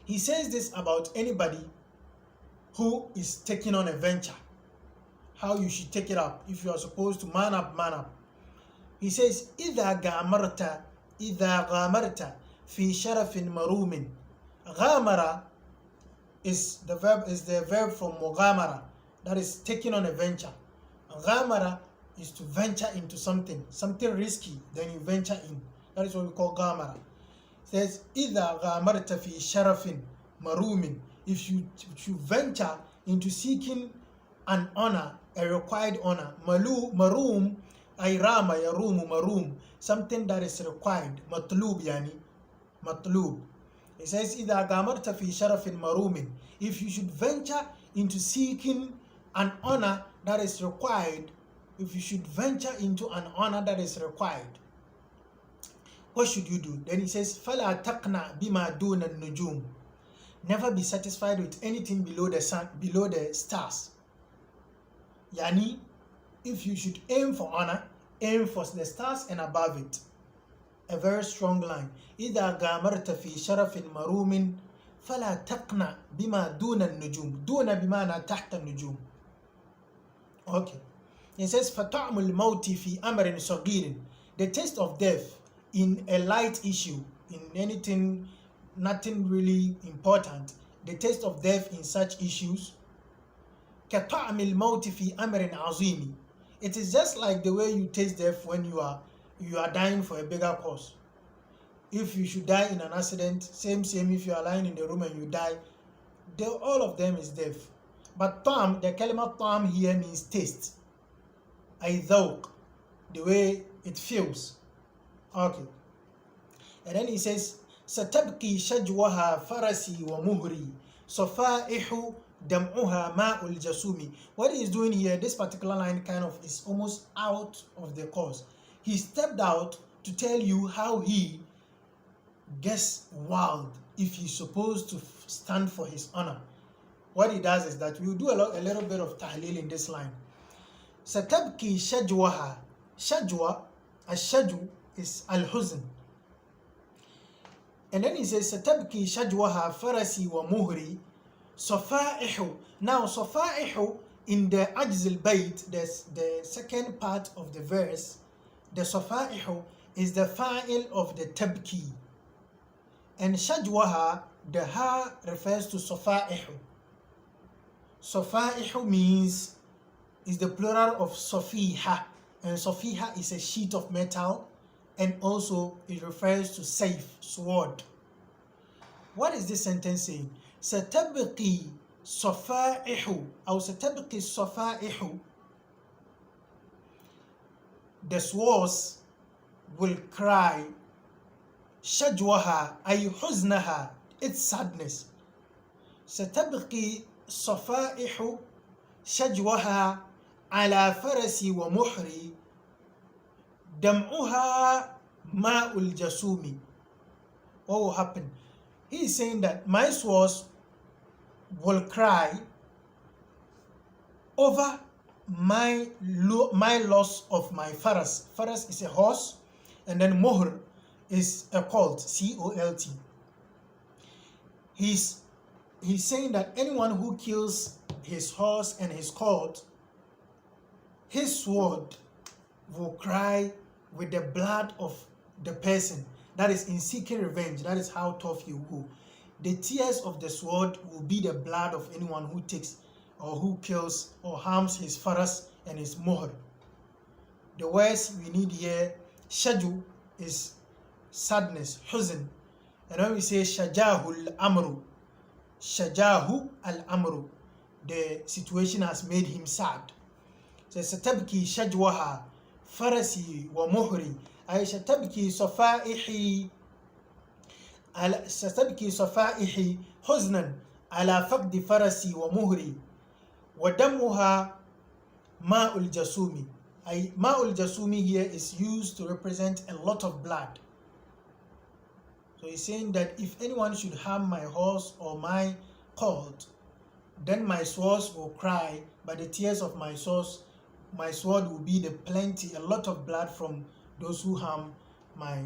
He says this about anybody who is taking on a venture, how you should take it up. If you are supposed to man up, man up. He says, إِذَا غَامَرْتَ فِي شَرَفٍ مَرُومٍ. غَامَرَ is the verb from مُغَامَرَ, that is taking on a venture. غَامَرَ is to venture into something risky, then you venture in. That is what we call غَامَرَ. It says, إِذَا غَامَرْتَ فِي شَرَفٍ مَرُومٍ. If you venture into seeking an honor, a required honor. Maroom, ay rama yarumu maroom, something that is required. Matlub yani, matlub. It says, إِذَا غَامَرْتَ فِي شَرَفٍ مَرُومٍ. If you should venture into seeking an honor that is required, if you should venture into an honor that is required, what should you do? Then he says, فَلَا تَقْنَعْ بِمَا دُونَ النُّجُومِ. Never be satisfied with anything below the sun, below the stars. Yani, if you should aim for honor, aim for the stars and above it. A very strong line. إِذَا غَامَرْتَ فِي شَرَفٍ مَرُومٍ فَلَا تَقْنَعْ بِمَا دُونَ النُّجُومِ. دُونَ بِمَعنَى تحت النجوم. Okay. It says, فَطَعْمُ الْمَوْتِ فِي أَمْرٍ صَغِيرٍ. The taste of death in a light issue, in anything, nothing really important. The taste of death in such issues. كَطَعْمِ الْمَوْتِ فِي أَمْرٍ عَظِيمٍ. It is just like the way you taste death when you are dying for a bigger cause. If you should die in an accident, same if you are lying in the room and you die, all of them is death. But ta'am, the kalima ta'am here means taste. Ay dhawq, the way it feels. Okay. And then he says, ستبقي شجوها فرسي ومهري صفائح دمعها ماء الجسوم. What he is doing here, this particular line kind of is almost out of the course. He stepped out to tell you how he gets wild if he's supposed to stand for his honor. What he does is that we'll do a little bit of tahleel in this line. ستبقي شجوها. Shajwa, الشجو is al-huzn. And then he says, ستبقي شجوها فرسي ومهري صفائح. Now, صفائح in the ajz al-bayt, the second part of the verse, the صفائح is the fa'il of the tabki. And shajwaha, the ha refers to صفائح. صفائح means, is the plural of صفيحة. And صفيحة is a sheet of metal. And also it refers to sayf, sword. What is this sentence saying? ستبقي صفائح أو ستبقي الصفائح. The swords will cry شجوها أي حزنها, its sadness. ستبقي الصفائح شجوها على فرسي ومحري دمعها ماء الجسوم. What will happen? He is saying that my swords will cry over my loss of my faras. Faras is a horse, and then mohr is a colt, C-O-L-T. He's saying that anyone who kills his horse and his colt, his sword will cry with the blood of the person that is in seeking revenge. That is how tough you go. The tears of the sword will be the blood of anyone who takes or who kills or harms his faras and his mohr. The words we need here, shaju is sadness, huzn. And when we say shajahu al-amru, shajahu al-amru, the situation has made him sad. So satabki shajwaha farasi wa muhri, ay satabki safaihi ستبكي صفائحي حزنا على فقد فرسي ومهري ودمها ماء الجسوم. أي ماء الجسوم here is used to represent a lot of blood. So he's saying that if anyone should harm my horse or my colt, then my swords will cry, but the tears of my sword will be a lot of blood from those who harm my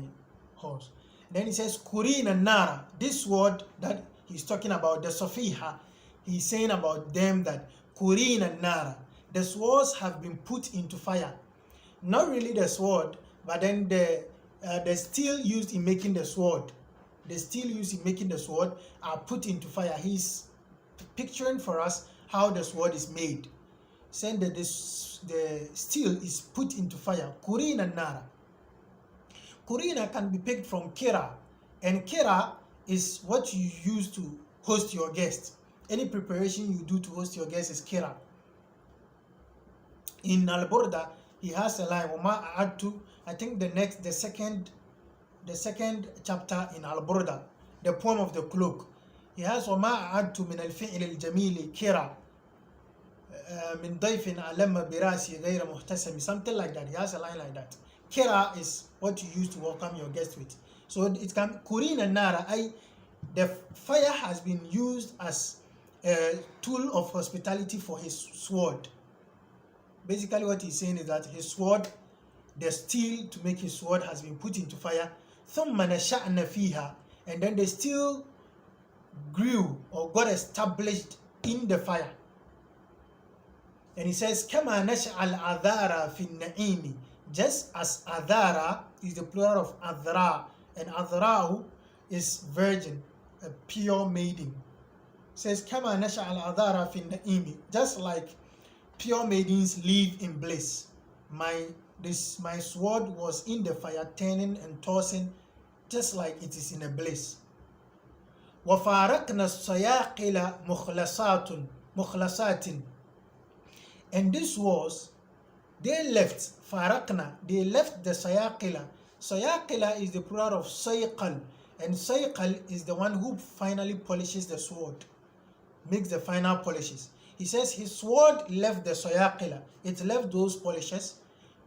horse. Then he says, Kurin and Nara. This word, that he's talking about the Fيha. He's saying about them that النار, the swords have been put into fire. Not really the sword, but then the steel used in making the sword. The steel used in making the sword are put into fire. He's picturing for us how the sword is made, saying that the steel is put into fire. النار. Kurina can be picked from kira, and kira is what you use to host your guest. Any preparation you do to host your guest is kira. In Al-Burda, he has a line, I think the second chapter in Al-Burda, the poem of the cloak. He has وَمَا أَعَدْتُ مِنَ الْفِعْلِ الْجَمِيلِ كِرَى مِنْ ضَيْفٍ أَلَمَّ بِرَاسِي غَيْرَ مُحْتَسَمِ, something like that. He has a line like that. Kira is what you use to welcome your guest with. So it can النار, the fire has been used as a tool of hospitality for his sword. Basically what he's saying is that his sword, the steel to make his sword has been put into fire. ثُمَّ نَشَأْنَ فِيهَا, and then the steel grew or got established in the fire. And he says, كَمَا نَشَأَ الْأَذَارَ فِي النَّعِيمِ, just as Adhara is the plural of Adhra, and Adhra'u is virgin, a pure maiden. It says, Kama nasha al adhara fin na'imi, just like pure maidens live in bliss. My sword was in the fire, turning and tossing, just like it is in a bliss. وَفَارَقْنَا السَّيَاقِلَ مُخْلَصَاتٍ, and this was, they left, farakna, they left the sayaqila. Sayaqila is the plural of sayqal, and sayqal is the one who finally polishes the sword, makes the final polishes. He says his sword left the sayaqila, it left those polishes.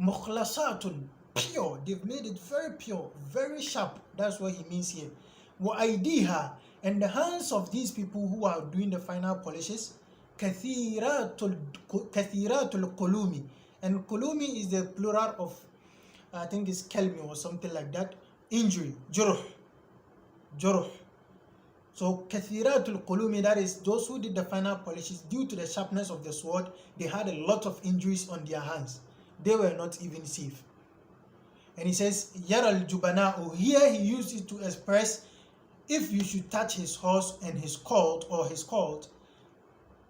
Mukhlasatun, pure, they've made it very pure, very sharp. That's what he means here. Wa yedيها, and the hands of these people who are doing the final polishes, ثيرات القلوم, and kulumi is the plural of, I think it's kelmi or something like that, injury, juruh. So ثيرات القلوم, that is those who did the final polishes, due to the sharpness of the sword, they had a lot of injuries on their hands. They were not even safe. And he says, Yara al-Jubana'u, here he used it to express if you should touch his horse and his colt,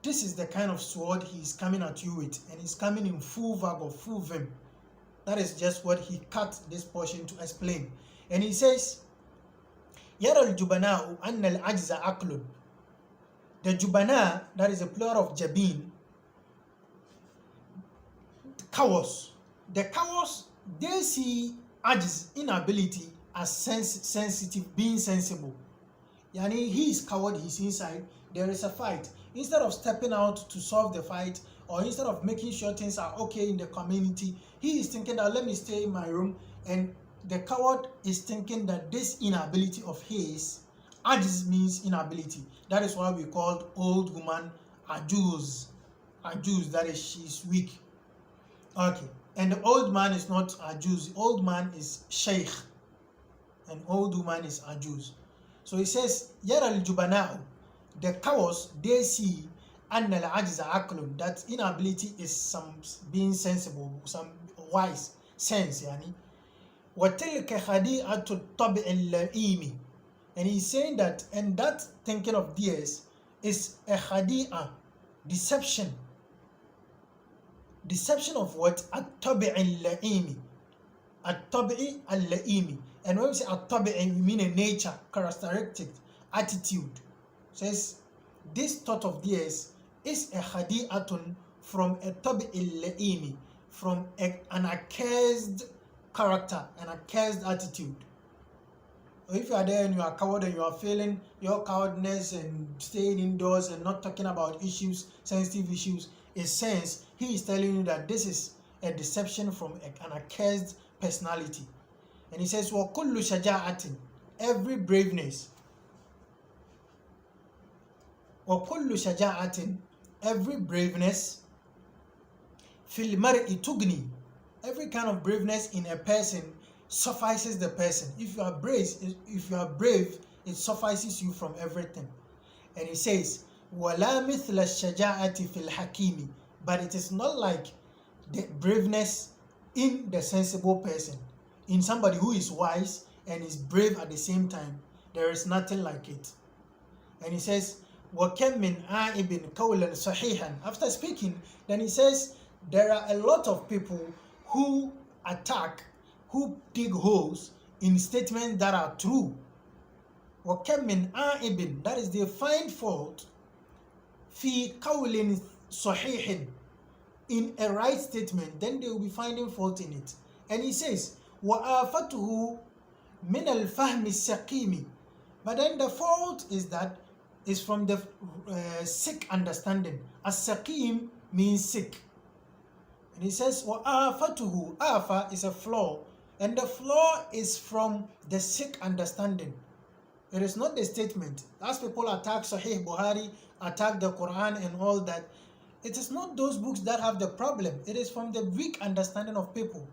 this is the kind of sword he is coming at you with, and he's coming in full vigor, full vim. That is just what he cut this portion to explain. And he says, Yara al-Jubana'u anna al-ajza aqlun. The Jubana, that is a plural of Jabin, cowards. The cowards, they see ajz, inability, as sensitive, being sensible. Yani he is coward, he's inside, there is a fight. Instead of stepping out to solve the fight, or instead of making sure things are okay in the community, he is thinking that let me stay in my room. And the coward is thinking that this inability of his, ajz means inability. That is why we called old woman ajuz. Ajuz, that is, she's weak. Okay. And the old man is not ajuz. The old man is sheikh. An old woman is ajuz. So he says, Yara al-Jubana'u, the cowards, they see anna al-ajza aqlun, that inability is some being sensible, some wise sense, yani. وَتِلْكَ خَدِيئَةُ الطَّبْعِ اللَّئِيمِ, and he's saying that, and that thinking of theirs is a khadi'ah, deception. Deception of what? At-tabi' al-la'imi. At-tabi' al-la'imi. And when we say at-tabi', we mean a nature, characteristic, attitude. Says this thought of theirs is a khadi'atun from a tabi' al-la'imi, from an accursed character, an accursed attitude. If you are there and you are coward and you are feeling your cowardness and staying indoors and not talking about issues, sensitive issues, in sense, he is telling you that this is a deception from an accursed personality. And he says, وَكُلُّ شَجَاعَةٍ, every braveness. وَكُلُّ شَجَاعَةٍ, every braveness. فِي الْمَرْءِ تُغْنِي, every kind of braveness in a person suffices the person. If you are brave, it suffices you from everything. And he says, وَلَا مِثْلَ الشَّجَاعَةِ فِي الْحَكِيمِ. But it is not like the braveness in the sensible person, in somebody who is wise and is brave at the same time. There is nothing like it. And he says, وَكَمْ مِنْ عَائِبٍ قَوْلًا صَحِيحًا. After speaking, then he says, there are a lot of people who attack, who dig holes in statements that are true. وَكَمْ مِنْ عَائِبٍ. That is, they find fault فِي قَوْلٍ صَحِيحٍ. In a right statement, then they will be finding fault in it. And he says, وَآفَتُهُ مِنَ الْفَهْمِ السَّقِيمِ. But then the fault is from the sick understanding. As-saqim means sick. And he says, وَآفَتُهُ. Afa is a flaw. And the flaw is from the sick understanding. It is not the statement. As people attack Sahih Buhari, attack the Quran and all that, it is not those books that have the problem. It is from the weak understanding of people.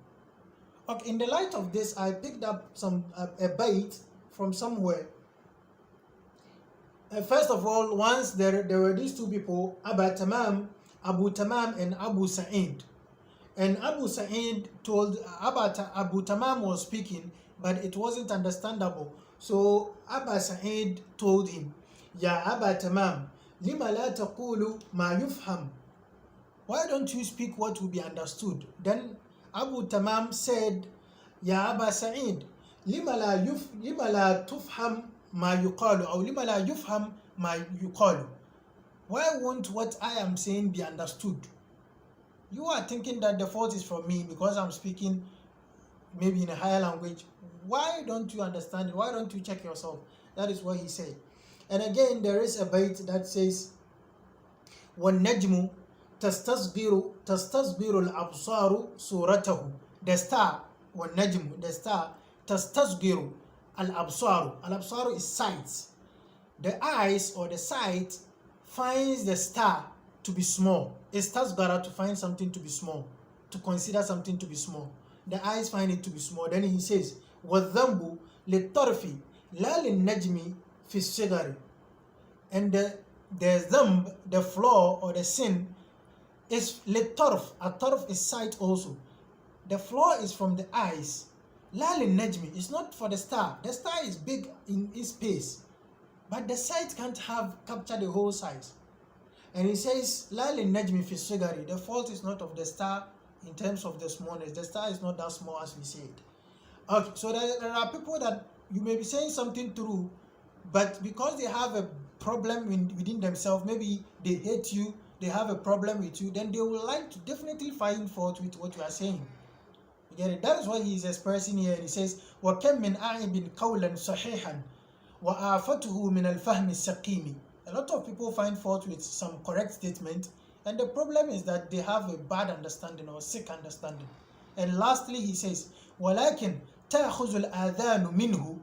Okay, in the light of this, I picked up a bait from somewhere. First of all, once there were these two people, Abu Tamam and Abu Sa'id. And Abu Sa'id told, Abu Tamam was speaking, but it wasn't understandable. So Abu Sa'id told him, Ya Abu Tamam, lima la taqulu ma yufham. Why don't you speak what will be understood? Then Abu Tamam said, Ya Abu Sa'id, lima la tufham ma yuqalu, or lima la yufham ma yuqalu. Why won't what I am saying be understood? You are thinking that the fault is from me because I'm speaking maybe in a higher language. Why don't you understand it? Why don't you check yourself? That is what he said. And again, there is a bait that says, وَالنَّجْمُ تَسْتَصْغِرُ الْأَبْصَارُ صُورَتَهُ. The star, وَالنَّجْمُ, the star, تَسْتَصْغِرُ الْأَبْصَارُ. Al-absaru is sight. The eyes or the sight finds the star to be small. Istasgara, to find something to be small, to consider something to be small. The eyes find it to be small. Then he says, وَالذَّنْبُ لِلطَّرْفِ لَا لِلنَّجْمِ فِي الصِّغَرِ. And the dhanb, the flaw or the sin, is litarf. A tarf is sight also. The flaw is from the eyes. La lin-najmi, it's not for the star. The star is big in its space, but the sight can't capture the whole size. And he says, La lin-najmi fi sigari. The fault is not of the star in terms of the smallness. The star is not that small as we said. Okay, so there are people that you may be saying something true, but because they have a problem within themselves, maybe they hate you, they have a problem with you, then they will like to definitely find fault with what you are saying. You get it? That is what he is expressing here. And he says, وَكَمْ مِنْ أَعِبٍ قَوْلًا صَحِيحًا وَآفَتُهُ مِنَ الْفَهْمِ السَّقِيمِ. A lot of people find fault with some correct statement, and the problem is that they have a bad understanding or sick understanding. And lastly, he says, وَلَكِنْ تَأْخُذُ الْآذَانُ مِنْهُ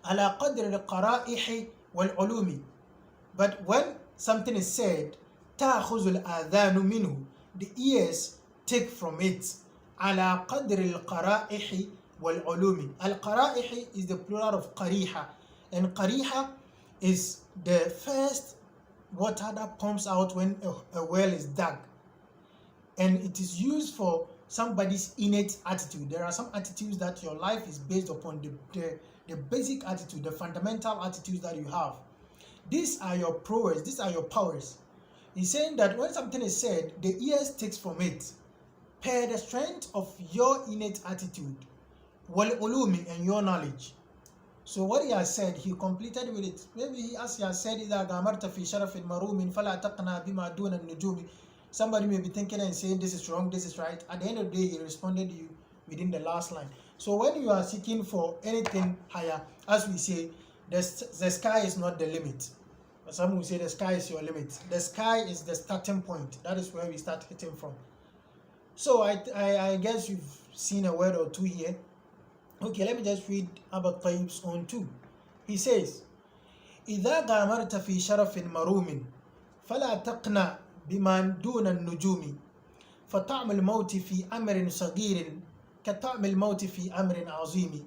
عَلَى قَدْرِ الْقَرَائِحِ وَالْعُلُومِ. But when something is said, تَأْخُذُ الْآذَانُ مِنْهُ, the ears take from it, عَلَى قَدْرِ الْقَرَائِحِ وَالْعُلُومِ. Al-qara'ih is the plural of qariha, and qariha is the first water that pumps out when a well is dug, and it is used for somebody's innate attitude. There are some attitudes that your life is based upon, the basic attitude, the fundamental attitudes that you have. These are your prowess, these are your powers. He's saying that when something is said, the ears takes from it per the strength of your innate attitude, wal ulumi, and your knowledge. So what he has said, he completed with it. Maybe as he has said, إِذَا غَامَرْتَ فِي شَرَفٍ مَرُومٍ فَلَا تَقْنَى بِمَا دُونَ النُّجُومِ. Somebody may be thinking and saying this is wrong, this is right. At the end of the day, he responded to you within the last line. So when you are seeking for anything higher, as we say, the sky is not the limit. Some will say the sky is your limit. The sky is the starting point. That is where we start hitting from. So I guess you've seen a word or two here. Okay, let me just read Abu Tayyib's own too. He says, إِذَا غَامَرْتَ فِي شَرَفٍ مَرُومٍ فَلَا تَقْنَى بِمَا دُونَ النُّجُومِ فَطَعْمُ الْمَوْتِ فِي أَمْرٍ صَغِيرٍ كَطَعْمِ الْمَوْتِ فِي أَمْرٍ عَظِيمٍ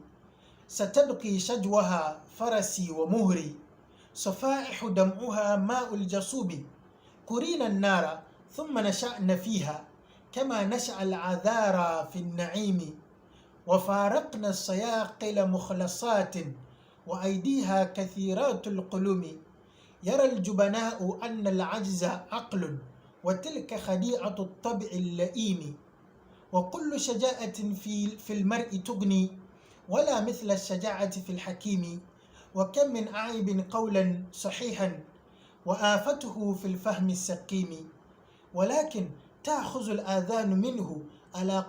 ستبقي شجوها فرسي ومهري صفائح دمعها ماء الجصوب كرينا النار ثم نشأن فيها كما نشأ العذارى في النعيم وفارقنا الصياقل مخلصات وأيديها كثيرات القلوم يرى الجبناء أن العجز عقل وتلك خديعة الطبع اللئيم وكل شجاعة في المرء تغني ولا مثل الشجاعة في الحكيم وكم من عيب قولا صحيحا وآفته في الفهم السقيم ولكن تأخذ الآذان منه على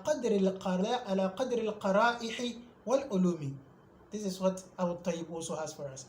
قدر القرائح والعلوم. This is what our Tayyib also has for us.